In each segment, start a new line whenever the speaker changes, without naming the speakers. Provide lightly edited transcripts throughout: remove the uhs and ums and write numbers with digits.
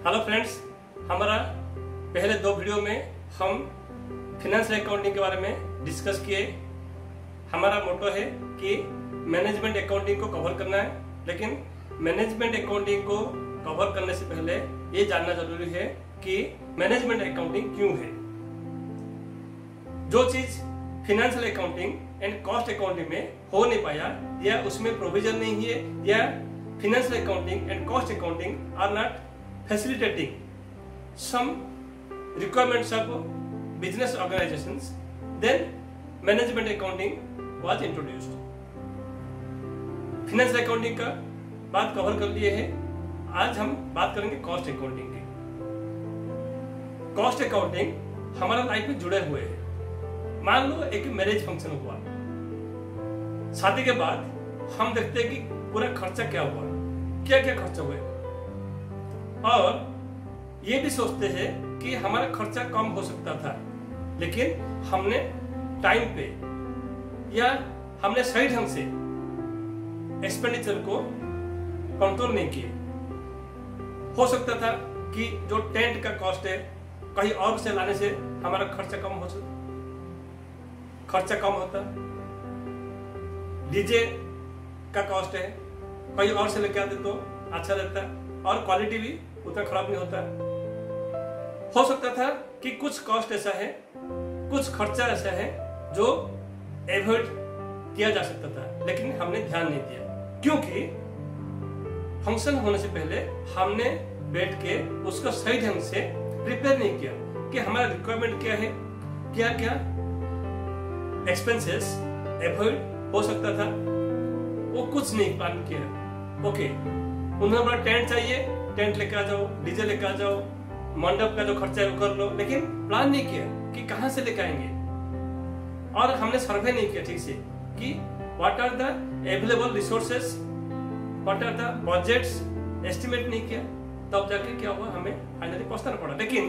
Hello friends, हमारा पहले दो वीडियो में हम फाइनेंशियल अकाउंटिंग के बारे में डिस्कस किए। हमारा मोटो है कि मैनेजमेंट अकाउंटिंग को कवर करना है, लेकिन मैनेजमेंट अकाउंटिंग को कवर करने से पहले ये जानना जरूरी है कि मैनेजमेंट अकाउंटिंग क्यों है। जो चीज financial accounting and cost accounting में हो नहीं पाया या उसमें प्रोविजन नहीं है या financial accounting and cost accounting are not facilitating some requirements of business organizations, then management accounting was introduced. Financial accounting का बात कवर कर लिए है। आज हम बात करेंगे कॉस्ट अकाउंटिंग की। कॉस्ट अकाउंटिंग हमारा लाइफ में जुड़े हुए है। मान लो एक मैरिज फंक्शन हुआ, शादी के बाद हम देखते हैं कि पूरा खर्चा क्या हुआ, क्या क्या खर्चा हुआ, और ये भी सोचते हैं कि हमारा खर्चा कम हो सकता था, लेकिन हमने टाइम पे या हमने सही ढंग से एक्सपेंडिचर को कंट्रोल नहीं किए। हो सकता था कि जो टेंट का कॉस्ट है कहीं और से लाने से हमारा खर्चा कम होता। डीजे का कॉस्ट है कहीं और से लेके आते तो अच्छा रहता और क्वालिटी भी उतना खराब नहीं होता। हो सकता था कि कुछ कॉस्ट ऐसा है, कुछ खर्चा ऐसा है जो एवॉइड किया जा सकता था, लेकिन हमने ध्यान नहीं दिया क्योंकि फंक्शन होने से पहले हमने बैठ के उसको सही ढंग से प्रिपेयर नहीं किया कि हमारा रिक्वायरमेंट क्या है, क्या क्या एक्सपेंसेस एवॉइड हो सकता था, वो कुछ नहीं प्लान किया। ओके, उन्हें बड़ा टेंट चाहिए, टेंट लेकर आ जाओ, डीजे लेकर आ जाओ, मंडप का जो खर्चा है वो कर लो, लेकिन प्लान नहीं किया कि कहां से लेकर आएंगे, और हमने सर्वे नहीं किया ठीक से कि what are the available resources, what are the budgets, estimate नहीं किया। तब जाके क्या हुआ, हमें फाइनली पछताना पड़ा। लेकिन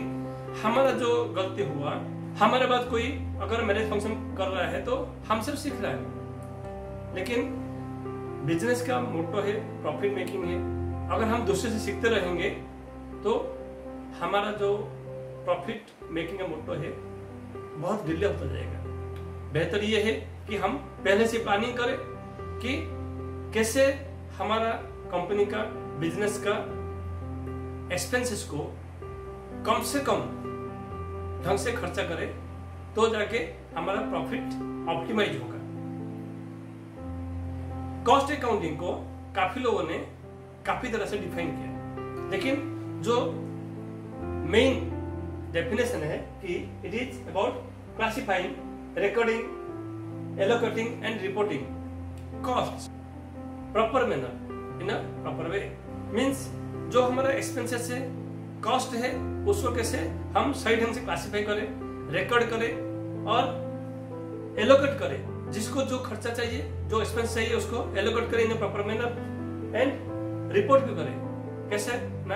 हमारा जो गलती हुआ, हमारे बाद कोई अगर मैरिज फंक्शन कर रहा है तो हम सिर्फ सीख रहा है, लेकिन बिजनेस का मोटो है प्रॉफिट मेकिंग है। अगर हम दूसरे से सीखते रहेंगे तो हमारा जो प्रॉफिट मेकिंग का मोटो है बहुत डिले होता जाएगा। बेहतर ये है कि हम पहले से प्लानिंग करें कि कैसे हमारा कंपनी का बिजनेस का एक्सपेंसेस को कम से कम ढंग से खर्चा करें, तो जाके हमारा प्रॉफिट ऑप्टिमाइज होगा। कॉस्ट अकाउंटिंग को काफी लोगों ने काफी तरह से डिफाइन किया, लेकिन जो मेन डेफिनेशन है कि it is about classifying, recording, allocating and reporting cost proper manner in a proper way. Means जो हमारा एक्सपेंसेस है, कॉस्ट है, उसको कैसे हम सही ढंग से क्लासिफाई करें, रिकॉर्ड करें और एलोकेट करें। जिसको जो खर्चा चाहिए, जो एक्सपेंस चाहिए, उसको एलोकेट करें in a proper manner and report भी करें कैसे ना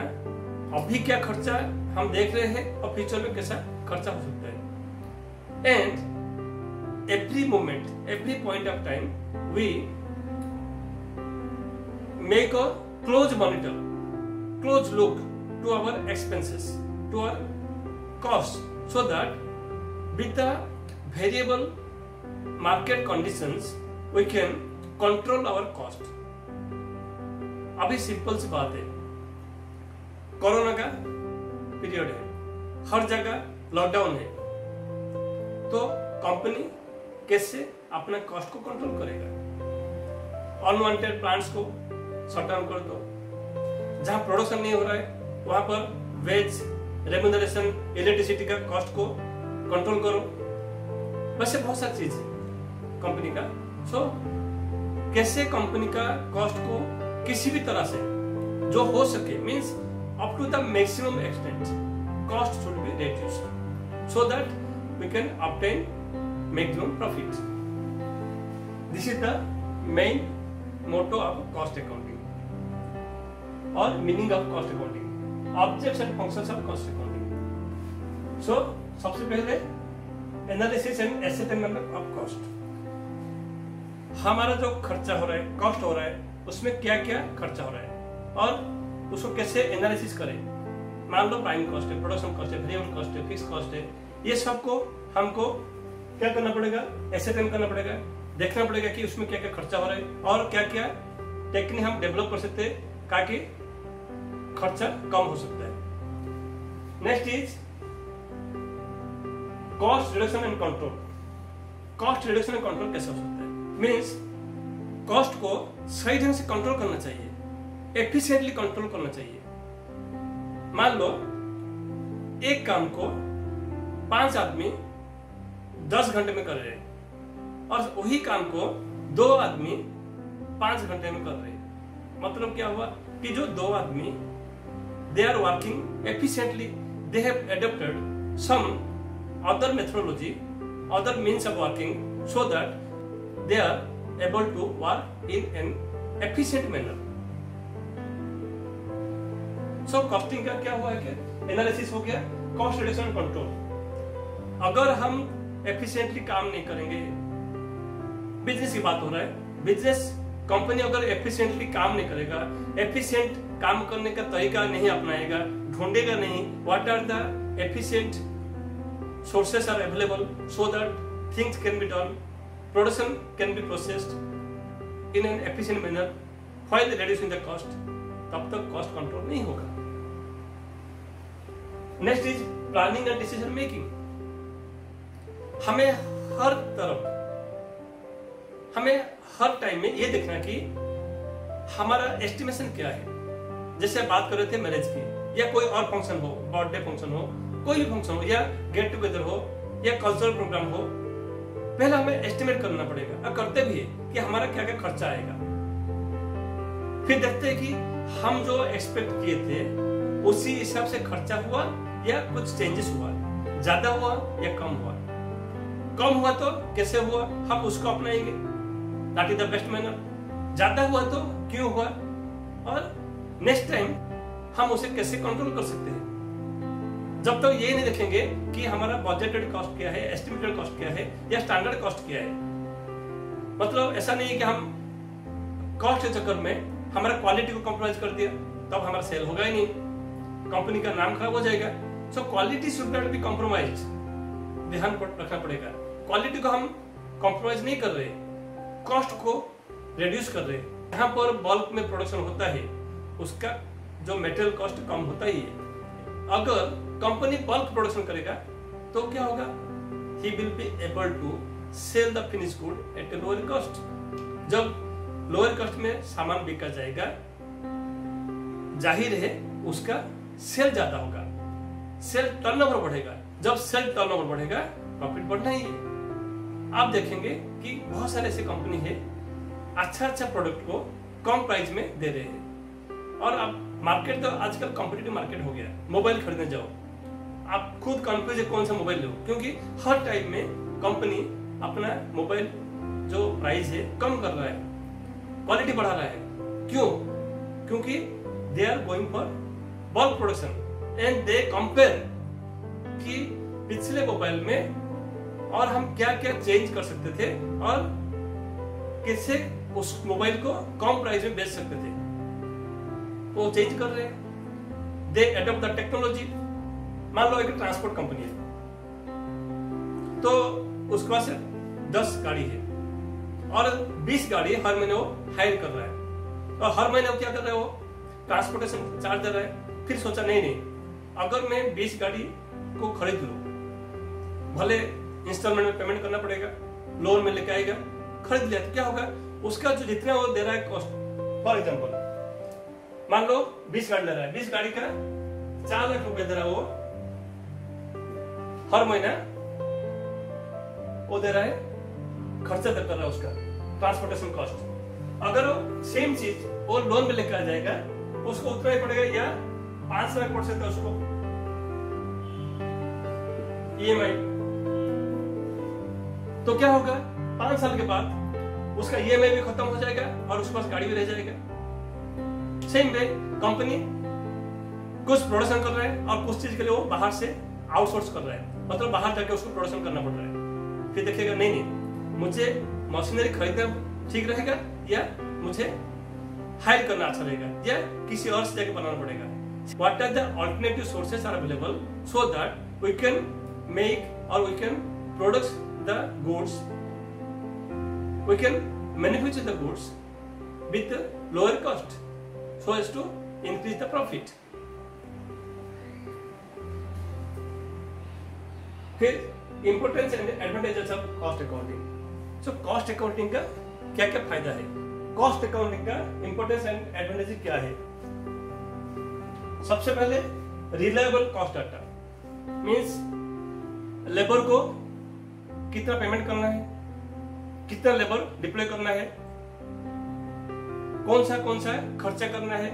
अभी क्या खर्चा हम देख रहे हैं और फ्यूचर में कैसा खर्चा हो सकता है। And every moment, every point of time we make a close monitor, close look to our expenses, to our cost, so that with the variable market conditions we can control our cost. अभी simple सी बात है, corona का period है, हर जगह lockdown है, तो company कैसे अपना कॉस्ट को कंट्रोल करेगा। अनवांटेड प्लांट्स को शट डाउन कर दो, जहां प्रोडक्शन नहीं हो रहा है वहां पर वेज, रेम्यूनरेशन, इलेक्ट्रिसिटी का कॉस्ट को कंट्रोल करो। वैसे बहुत सारी चीज है कंपनी का। सो कैसे कंपनी का कॉस्ट को किसी भी तरह से जो हो सके, means up to the maximum extent, cost should be reduced so that we can obtain maximum profit. This is the main motto of cost accounting और meaning of cost accounting, objects and functions of cost accounting. So सबसे पहले analysis and assessment of cost. हमारा जो खर्चा हो रहा है, cost हो रहा है, उसमें क्या क्या खर्चा हो रहा है और उसको कैसे एनालिसिस करें। मान लो प्राइम कॉस्ट है, प्रोडक्शन कॉस्ट है, वेरिएबल कॉस्ट है, फिक्स कॉस्ट है, ये सबको हमको क्या करना पड़ेगा, एसेट करना पड़ेगा, देखना पड़ेगा कि उसमें क्या क्या खर्चा हो रहा है और क्या क्या टेक्निक हम डेवलप कर सकते हैं ताकि खर्चा कम हो सकता है। Next is cost reduction and control. Cost reduction and control कैसे हो सकता है? मीन्स कॉस्ट को सही ढंग से कंट्रोल करना चाहिए, एफिशिएंटली कंट्रोल करना चाहिए। मान लो एक काम को 5 आदमी 10 घंटे में कर रहे हैं और वही काम को 2 आदमी 5 घंटे में कर रहे हैं। मतलब क्या हुआ कि जो 2 आदमी they are working efficiently, they have adopted some other methodology, other means of working so that they are able to work in an efficient manner. So costing का क्या हुआ है कि एनालिसिस हो गया, कॉस्ट रिडक्शन एंड कंट्रोल। अगर हम efficiently काम नहीं करेंगे, बिजनेस की बात हो रहा है, बिजनेस कंपनी अगर एफिशिएंटली काम नहीं करेगा, एफिशिएंट काम करने का तरीका नहीं अपनाएगा, ढूंढेगा नहीं what are the efficient sources are available so that things can be done, production can be processed in an efficient manner while reducing the cost, तब तक कॉस्ट कंट्रोल नहीं होगा। Next is planning and decision making. हमें हर time में ये देखना कि हमारा एस्टिमेशन क्या है। जैसे बात कर रहे थे मैरिज की, या कोई और फंक्शन हो, बर्थडे फंक्शन हो, कोई भी फंक्शन हो, या गेट टुगेदर हो, या कल्चरल प्रोग्राम हो, पहले हमें एस्टिमेट करना पड़ेगा और करते भी है कि हमारा क्या क्या खर्चा आएगा। फिर देखते हैं कि हम जो एक्सपेक्ट किए थे उसी हिसाब से खर्चा हुआ या कुछ चेंजेस हुआ, ज्यादा हुआ या कम हुआ। कम हुआ तो कैसे हुआ, हम उसको अपनाएंगे, that is the best manner. ज्यादा हुआ तो क्यों हुआ, और नेक्स्ट टाइम हम उसे कैसे कंट्रोल कर सकते हैं। जब तक ये नहीं देखेंगे कि हमारा बजटेड कॉस्ट क्या है, एस्टिमेटेड कॉस्ट क्या है, या स्टैंडर्ड कॉस्ट क्या है। मतलब ऐसा नहीं है कि हम कॉस्ट के चक्कर में हमारा क्वालिटी को कॉम्प्रोमाइज कर दिया, तब हमारा सेल होगा ही नहीं, कंपनी का नाम खराब हो जाएगा। So quality should not be compromise, ध्यान रखना पड़ेगा। क्वालिटी को हम कॉम्प्रोमाइज नहीं कर रहे, कॉस्ट को रिड्यूस कर रहे। यहाँ पर बल्क में प्रोडक्शन होता है, उसका जो मटेरियल कॉस्ट कम होता ही है। अगर कंपनी बल्क प्रोडक्शन करेगा तो क्या होगा, he will be able to sell the finish good at a lower cost. जब लोअर कॉस्ट में सामान बिका जाएगा, जाहिर है उसका सेल ज्यादा होगा, सेल टर्नओवर बढ़ेगा। जब सेल टर्नओवर बढ़ेगा, प्रॉफिट बढ़ना ही है। आप देखेंगे कि बहुत सारे ऐसे कंपनी है अच्छा प्रोडक्ट को कम प्राइस में दे रहे हैं। और अब मार्केट तो आजकल कॉम्पिटिटिव मार्केट हो गया। मोबाइल खरीदने जाओ, आप खुद कंफ्यूज है कौन सा मोबाइल लो, क्योंकि हर टाइम में कंपनी अपना मोबाइल जो प्राइस है कम कर रहा है, क्वालिटी बढ़ा रहा है। क्यों? क्योंकि they are going for bulk production and they compare कि पिछले मोबाइल में और हम क्या क्या चेंज कर सकते थे और कैसे उस मोबाइल को कम प्राइस में बेच सकते थे, वो चेंज कर रहे हैं। दे एडॉप्ट द टेक्नोलॉजी। मान लो एक ट्रांसपोर्ट कंपनी है, तो उसके पास 10 गाड़ी है और 20 गाड़ी हर महीने वो हायर कर रहा है, और हर महीने वो क्या कर रहा है, वो ट्रांसपोर्टेशन चार्ज दे रहा है। फिर सोचा नहीं, अगर मैं 20 गाड़ी को खरीद लूं, भले इंस्टॉलमेंट में पेमेंट करना पड़ेगा, लोन में लेके आएगा, खरीद लिया तो क्या होगा, उसका जो जितना वो दे रहा है कॉस्ट, फॉर एग्जाम्पल मान लो 20 गाड़ी ले रहा है, 20 गाड़ी का 4 लाख रुपए दे रहा है, वो हर महीना वो दे रहा है, खर्चा कर रहा है उसका ट्रांसपोर्टेशन कॉस्ट। अगर वो सेम चीज वो लोन में लेकर आ जाएगा, उसको उतना ही पड़ेगा, या 5 लाख पड़ सकता है उसको EMI। तो क्या होगा, 5 साल के बाद उसका EMI भी खत्म हो जाएगा और उसके पास गाड़ी भी रह जाएगा। सेम वे कंपनी कुछ प्रोडक्शन कर रहा है और कुछ चीज के लिए वो बाहर से आउटसोर्स कर रहा है, मतलब बाहर जाके उसको प्रोडक्शन करना पड़ रहा है। फिर देखिएगा नहीं, मुझे मशीनरी खरीदना ठीक रहेगा या मुझे हायर करना अच्छा रहेगा, या किसी और से जाके बनाना पड़ेगा। what are the alternative sources are available so that we can make or we can produce the goods, we can manufacture the goods with lower cost so as to increase the profit. फिर importance and advantages of cost accounting. So cost accounting का क्या क्या फायदा है, cost accounting का importance and advantage क्या है। सबसे पहले reliable cost data, means labour को कितना पेमेंट करना है, कितना लेबर डिप्लॉय करना है, कौन सा खर्चा करना है,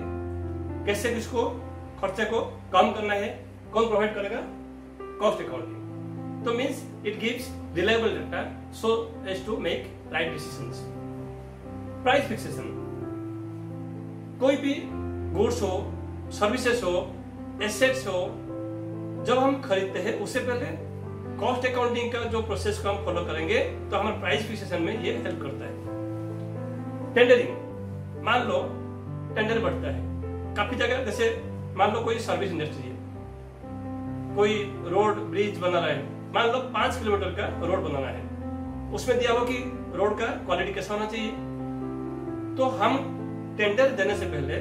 कैसे किसको खर्चे को कम करना है, कौन प्रोवाइड करेगा, कॉस्ट अकाउंटिंग। तो means it gives reliable data so as to make right decisions. Price fixation, कोई भी गुड्स हो, सर्विसेज हो, एसेट्स हो, जब हम खरीदते हैं उससे पहले कॉस्ट अकाउंटिंग का जो प्रोसेस को हम फॉलो करेंगे तो हमारे प्राइस फिक्सेशन में ये हेल्प करता है। टेंडरिंग, मान लो टेंडर बढ़ता है काफी जगह, जैसे मान लो कोई सर्विस इंडस्ट्री है, कोई रोड ब्रिज बना रहा है, मान लो 5 किलोमीटर का रोड बनाना है, उसमें दिया हो कि रोड का क्वालिटी कैसा होना चाहिए। तो हम टेंडर देने से पहले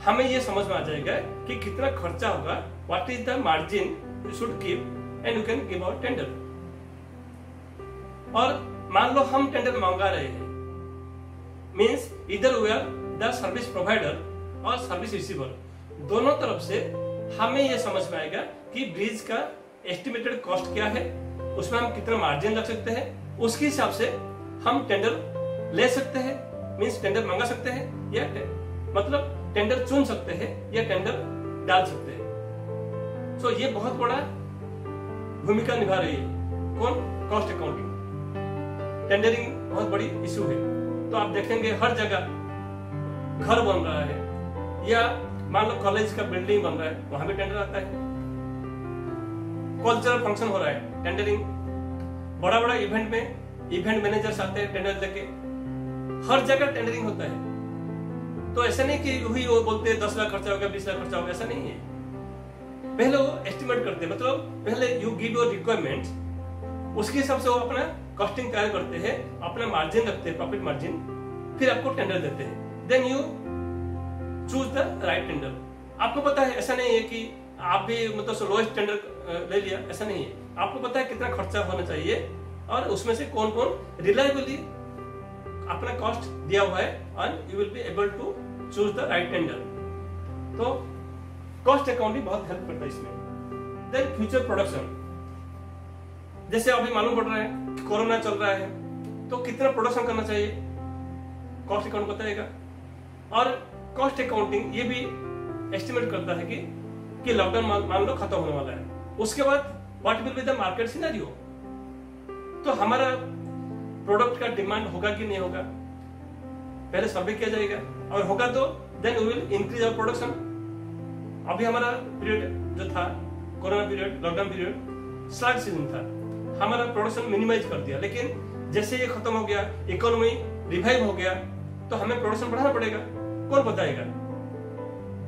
हमें यह समझ में आ जाएगा कि कितना खर्चा होगा, what is the margin you should give and you can give out tender. और मान लो हम टेंडर मंगा रहे हैं, मींस इधर we are the service provider और सर्विस रिसीवर, दोनों तरफ से हमें यह समझ में आएगा कि ब्रिज का एस्टिमेटेड कॉस्ट क्या है, उसमें हम कितना मार्जिन रख सकते हैं, उसके हिसाब से हम टेंडर ले सकते हैं, मींस टेंडर मंगा सकते हैं या मतलब टेंडर चुन सकते हैं या टेंडर डाल सकते हैं। सो ये बहुत बड़ा भूमिका निभा रही है कौन, कॉस्ट अकाउंटिंग। टेंडरिंग बहुत बड़ी इशू है, तो आप देखेंगे हर जगह घर बन रहा है या मान लो कॉलेज का बिल्डिंग बन रहा है, वहां भी टेंडर आता है। कल्चरल फंक्शन हो रहा है, टेंडरिंग। बड़ा बड़ा इवेंट में इवेंट मैनेजर्स आते हैं टेंडर लेके, हर जगह टेंडरिंग होता है। तो ऐसा नहीं कि वही वो बोलते हैं 10 लाख खर्चा होगा, 20 लाख खर्चा होगा, ऐसा नहीं है। पहले वो एस्टिमेट करते हैं, मतलब पहले यू गिव योर रिक्वायरमेंट, उसके हिसाब से वो अपना कॉस्टिंग तैयार करते हैं, अपना मार्जिन रखते हैं, प्रॉफिट मार्जिन, फिर आपको टेंडर देते हैं। Then you choose the right tender. आपको पता है, ऐसा नहीं है कि आप भी मतलब लोएस्ट टेंडर ले लिया, ऐसा नहीं है। आपको पता है कितना खर्चा होना चाहिए और उसमें से कौन कौन रिलायबली अपना कॉस्ट दिया हुआ है, and you will be able to choose the right tender. तो कॉस्ट अकाउंटिंग बहुत हेल्प करता है इसमें। देन फ्यूचर प्रोडक्शन, जैसे अभी मालूम पड़ रहा है कोरोना चल रहा है, तो कितना प्रोडक्शन करना चाहिए कॉस्ट अकाउंट बताएगा। और कॉस्ट अकाउंटिंग ये भी एस्टिमेट करता है कि लॉकडाउन मान लो खत्म होने वाला है, उसके बाद what will be the market scenario, तो हमारा प्रोडक्ट का डिमांड होगा कि नहीं होगा, पहले सर्वे किया जाएगा, और होगा तो then we will increase our production. अभी हमारा पीरियड जो था corona period, lockdown period, slack season था, हमारा प्रोडक्शन मिनिमाइज कर दिया। लेकिन जैसे ये खत्म हो गया, इकोनॉमी रिवाइव हो गया, तो हमें प्रोडक्शन बढ़ाना पड़ेगा। कौन बताएगा?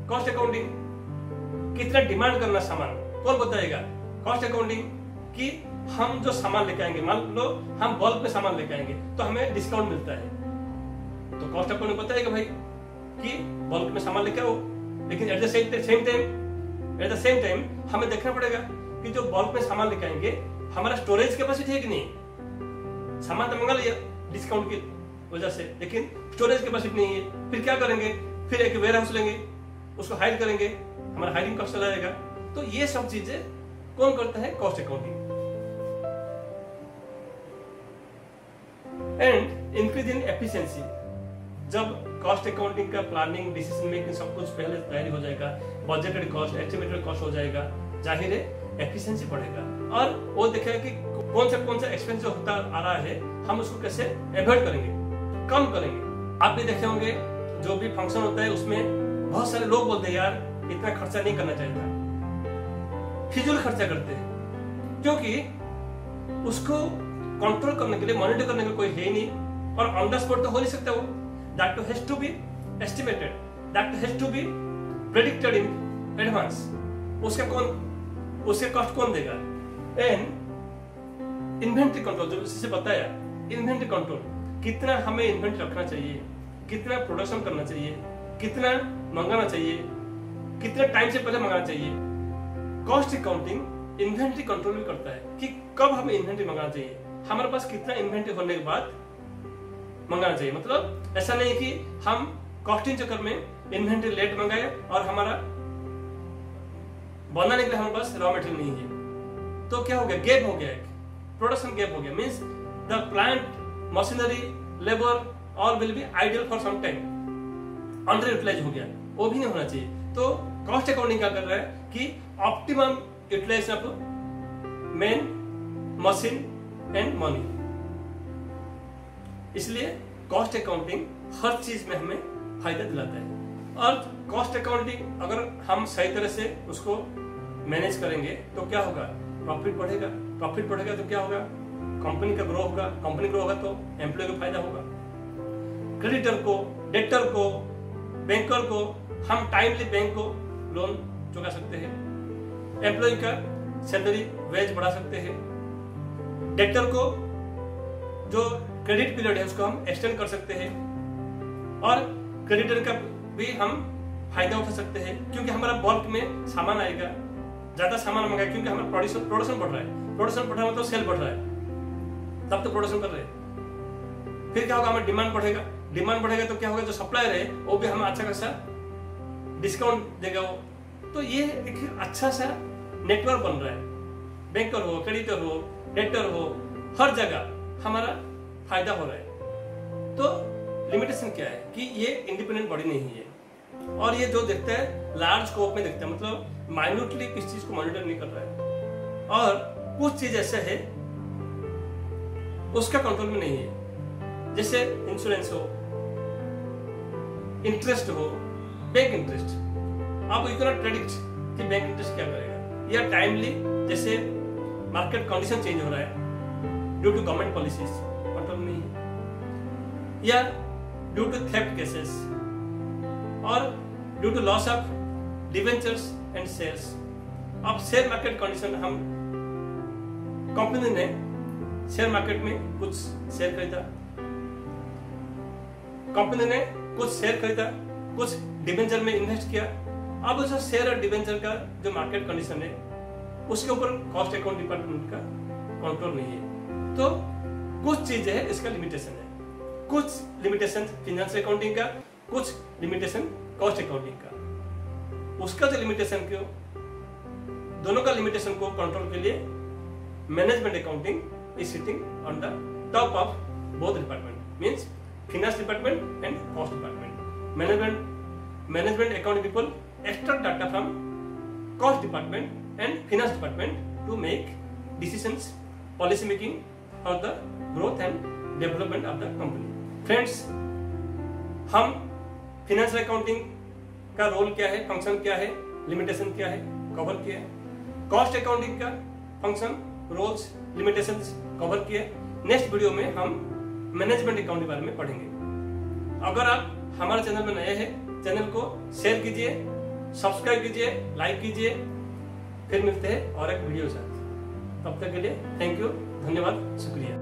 Cost accounting. कितना डिमांड करना सामान, कौन बताएगा? Cost accounting. कि हम जो सामान लेके आएंगे, मान लो हम बल्क में सामान लेके आएंगे तो हमें डिस्काउंट मिलता है, तो कॉस्ट अकाउंटिंग बताएगा भाई कि बल्क में सामान लेके आओ। लेकिन एट द सेम टाइम हमें देखना पड़ेगा कि जो बल्क में सामान लेके आएंगे हमारा स्टोरेज कैपेसिटी है कि नहीं। सामान तो मंगा लिया डिस्काउंट की वजह से, लेकिन स्टोरेज कैपेसिटी नहीं है, फिर क्या करेंगे? फिर एक वेयर हाउस लेंगे, उसको हायर करेंगे, हमारा हायरिंग कॉस्ट चला जाएगा। तो ये सब चीजें कौन करता है? Cost accounting. And increase in efficiency, जब कॉस्ट अकाउंटिंग का प्लानिंग, डिसीजन मेकिंग सब कुछ पहले तैयारी हो जाएगा, बजटेड कॉस्ट, एस्टिमेटेड कॉस्ट हो जाएगा, जाहिर है एफिशिएंसी बढ़ेगा। और वो देखेगा कि कौन सा एक्सपेंस जो होता आ रहा है हम उसको कैसे अवॉइड करेंगे, कम करेंगे। आप भी देखे होंगे जो भी फंक्शन होता है उसमें बहुत सारे लोग बोलते हैं यार इतना खर्चा नहीं करना चाहिए था, फिजूल खर्चा करते हैं, क्योंकि उसको कंट्रोल करने के लिए, मॉनिटर करने के लिए कोई है ही नहीं, और ऑन द स्पॉट तो हो नहीं सकता वो। That has to be estimated, that has to be predicted in advance, उसका कॉस्ट कौन देगा? एंड इन्वेंट्री कंट्रोल, जो इससे बताया, इन्वेंट्री कंट्रोल, कितना हमें इन्वेंट्री रखना चाहिए, कितना प्रोडक्शन करना चाहिए, कितना मंगाना चाहिए, कितने टाइम से पहले मंगाना चाहिए। कॉस्ट अकाउंटिंग इन्वेंट्री कंट्रोल भी करता है कि कब हमें इन्वेंट्री मंगाना चाहिए, हमारे पास कितना इन्वेंट्री होने के बाद मंगाना चाहिए। मतलब ऐसा नहीं कि हम कॉस्टिंग चक्कर में इन्वेंट्री लेट मंगाए और हमारा बनाने के लिए हमारे पास रॉ मटेरियल नहीं है, तो क्या हो गया? गैप हो गया, एक प्रोडक्शन गैप हो गया। Means the plant, machinery, labour all will be ideal for some time, under utilise हो गया, वो भी नहीं होना चाहिए। तो कॉस्ट अकाउंटिंग क्या कर रहा है कि optimum utilisation of man, machine and money. इसलिए कॉस्ट अकाउंटिंग हर चीज में हमें फायदा दिलाता है। और कॉस्ट अकाउंटिंग अगर हम सही तरह से उसको मैनेज करेंगे तो क्या होगा? प्रॉफिट बढ़ेगा, प्रॉफिट बढ़ेगा तो क्या होगा? कंपनी का ग्रो होगा, कंपनी ग्रो होगा तो एम्प्लॉय को फायदा होगा। क्रेडिटर को, डेटर को, बैंकर को हम टाइमली बैंक को लोन चुका सकते हैं, एम्प्लॉय का सैलरी वेज बढ़ा सकते हैं, डेटर को जो क्रेडिट पीरियड है उसको हम एक्सटेंड कर सकते हैं, और क्रेडिटर का भी हम फायदा उठा सकते हैं क्योंकि हमारा बल्क में सामान आएगा, ज्यादा सामान मंगाए क्योंकि हमारा प्रोडक्शन बढ़ रहा है, प्रोडक्शन बढ़ रहा है मतलब सेल बढ़ रहा है, तब तो प्रोडक्शन कर रहे हैं। फिर क्या होगा? हमारा डिमांड बढ़ेगा, डिमांड बढ़ेगा तो क्या होगा? जो सप्लायर है वो भी हमें अच्छा खासा डिस्काउंट देगा वो। तो ये एक अच्छा सा नेटवर्क बन रहा है, बैंकर हो, क्रेडिटर हो, डेटर हो, हर जगह हमारा फायदा हो रहा है। तो लिमिटेशन क्या है कि ये इंडिपेंडेंट बॉडी नहीं है, और ये जो देखता है लार्ज स्कोप में देखता है, मतलब माइन्यूटली किस चीज को मॉनिटर नहीं कर रहा है, और कुछ चीज ऐसा है उसका कंट्रोल में नहीं है, जैसे इंश्योरेंस हो, इंटरेस्ट हो, बैंक इंटरेस्ट। आप यू कैन प्रेडिक्ट कि बैंक इंटरेस्ट क्या करेगा, या टाइमली जैसे मार्केट कंडीशन चेंज हो रहा है due to government policies, control नहीं है, या ड्यू टू थेफ्ट केसेस, और due to loss of debentures and shares. अब शेयर मार्केट कंडीशन, हम कंपनी ने शेयर मार्केट में कुछ शेयर खरीदा, कंपनी ने कुछ शेयर खरीदा, कुछ डिवेंचर में इन्वेस्ट किया। अब उस शेयर और डिवेंचर का जो मार्केट कंडीशन है उसके ऊपर कॉस्ट अकाउंट डिपार्टमेंट का कंट्रोल नहीं है। तो कुछ चीजें है इसका लिमिटेशन है, कुछ लिमिटेशन फाइनेंशियल अकाउंटिंग का, कुछ लिमिटेशन कॉस्ट अकाउंटिंग का। उसका जो लिमिटेशन क्यों, दोनों का लिमिटेशन को कंट्रोल के लिए management accounting is sitting on the top of both department, means finance department and cost department. Management accounting people extract data from cost department and finance department to make decisions, policy making for the growth and development of the company. Friends, हम financial accounting का role क्या है, function क्या है, limitation क्या है, cover किया है। कॉस्ट अकाउंटिंग का फंक्शन, रोल्स, लिमिटेशंस कवर किया। नेक्स्ट वीडियो में हम मैनेजमेंट अकाउंट के बारे में पढ़ेंगे। अगर आप हमारे चैनल में नए हैं, चैनल को शेयर कीजिए, सब्सक्राइब कीजिए, लाइक कीजिए। फिर मिलते हैं और एक वीडियो के साथ। तब तक के लिए थैंक यू, धन्यवाद, शुक्रिया।